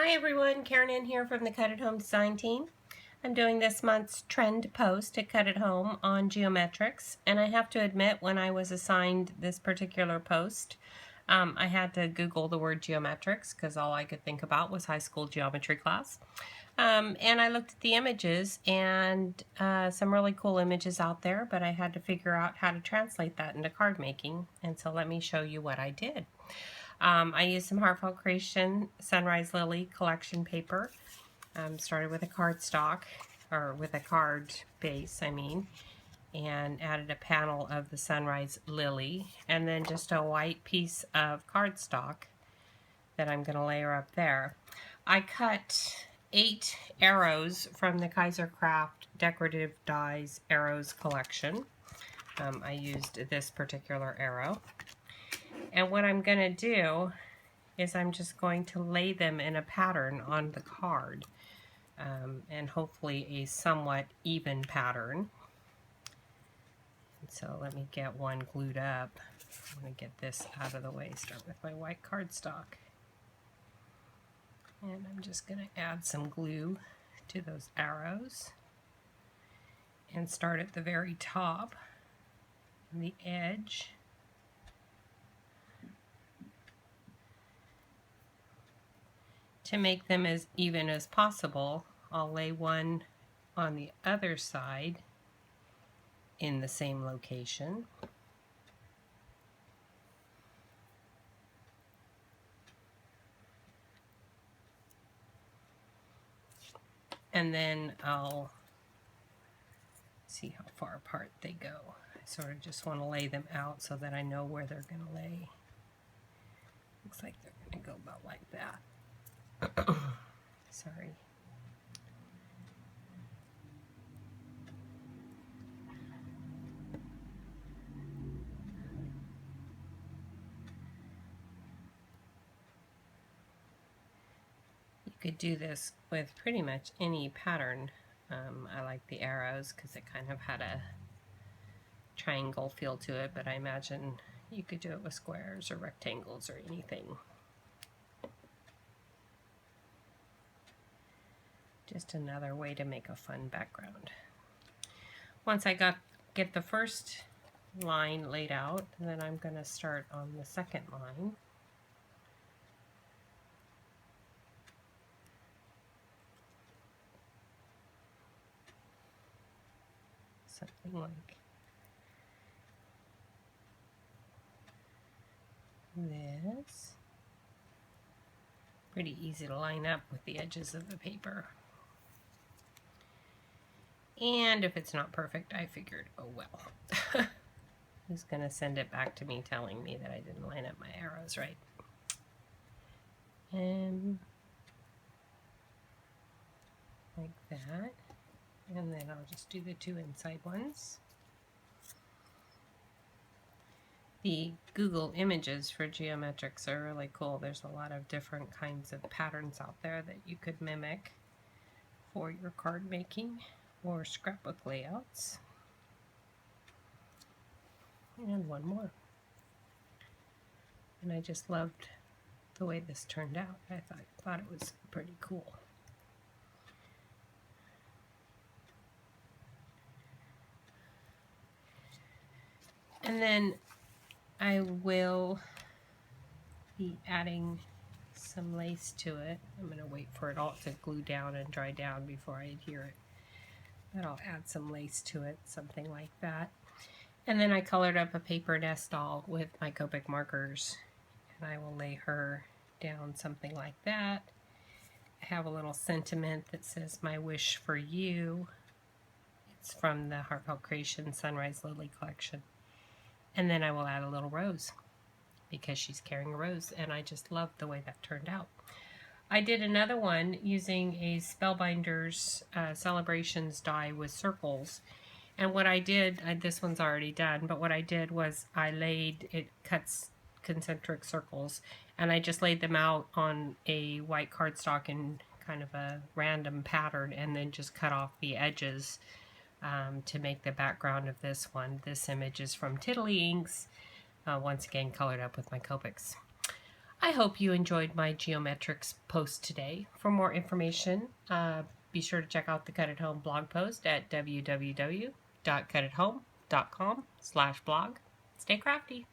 Hi everyone, Karen in here from the Cut at Home design team. I'm doing this month's trend post at Cut at Home on geometrics, and I have to admit when I was assigned this particular post, I had to Google the word geometrics because all I could think about was high school geometry class. And I looked at the images and some really cool images out there, but I had to figure out how to translate that into card making, and so let me show you what I did. I used some Heartfelt Creation Sunrise Lily collection paper. Started with a cardstock, or with a card base, and added a panel of the Sunrise Lily, and then just a white piece of cardstock that I'm going to layer up there. I cut 8 arrows from the Kaisercraft Decorative Dies Arrows collection. I used this particular arrow. And what I'm going to do is I'm just going to lay them in a pattern on the card, and hopefully a somewhat even pattern. And so let me get one glued up. I'm going to get this out of the way. Start with my white cardstock. And I'm just going to add some glue to those arrows and start at the very top and the edge. To make them as even as possible, I'll lay one on the other side in the same location. And then I'll see how far apart they go. I sort of just want to lay them out so that I know where they're going to lay. Looks like they're going to go about like that. Sorry. You could do this with pretty much any pattern. I like the arrows because it kind of had a triangle feel to it, but I imagine you could do it with squares or rectangles or anything. Just another way to make a fun background. Once I get the first line laid out, then I'm going to start on the second line. Something like this. Pretty easy to line up with the edges of the paper. And if it's not perfect, I figured, oh well. Who's going to send it back to me telling me that I didn't line up my arrows right? And like that. And then I'll just do the 2 inside ones. The Google images for geometrics are really cool. There's a lot of different kinds of patterns out there that you could mimic for your card making or scrapbook layouts. And one more. And I just loved the way this turned out. I thought it was pretty cool. And then I will be adding some lace to it. I'm going to wait for it all to glue down and dry down before I adhere it. But I'll add some lace to it, something like that. And then I colored up a paper nest doll with my Copic markers. And I will lay her down something like that. I have a little sentiment that says, "My wish for you." It's from the Heartfelt Creation Sunrise Lily collection. And then I will add a little rose because she's carrying a rose, and I just love the way that turned out. I did another one using a Spellbinders Celebrations die with circles. And what I did, this one's already done, but what I did was it cuts concentric circles, and I just laid them out on a white cardstock in kind of a random pattern, and then just cut off the edges to make the background of this one. This image is from Tiddly Inks, once again colored up with my Copics. I hope you enjoyed my geometrics post today. For more information, be sure to check out the Cut at Home blog post at www.cutathome.com/blog. Stay crafty.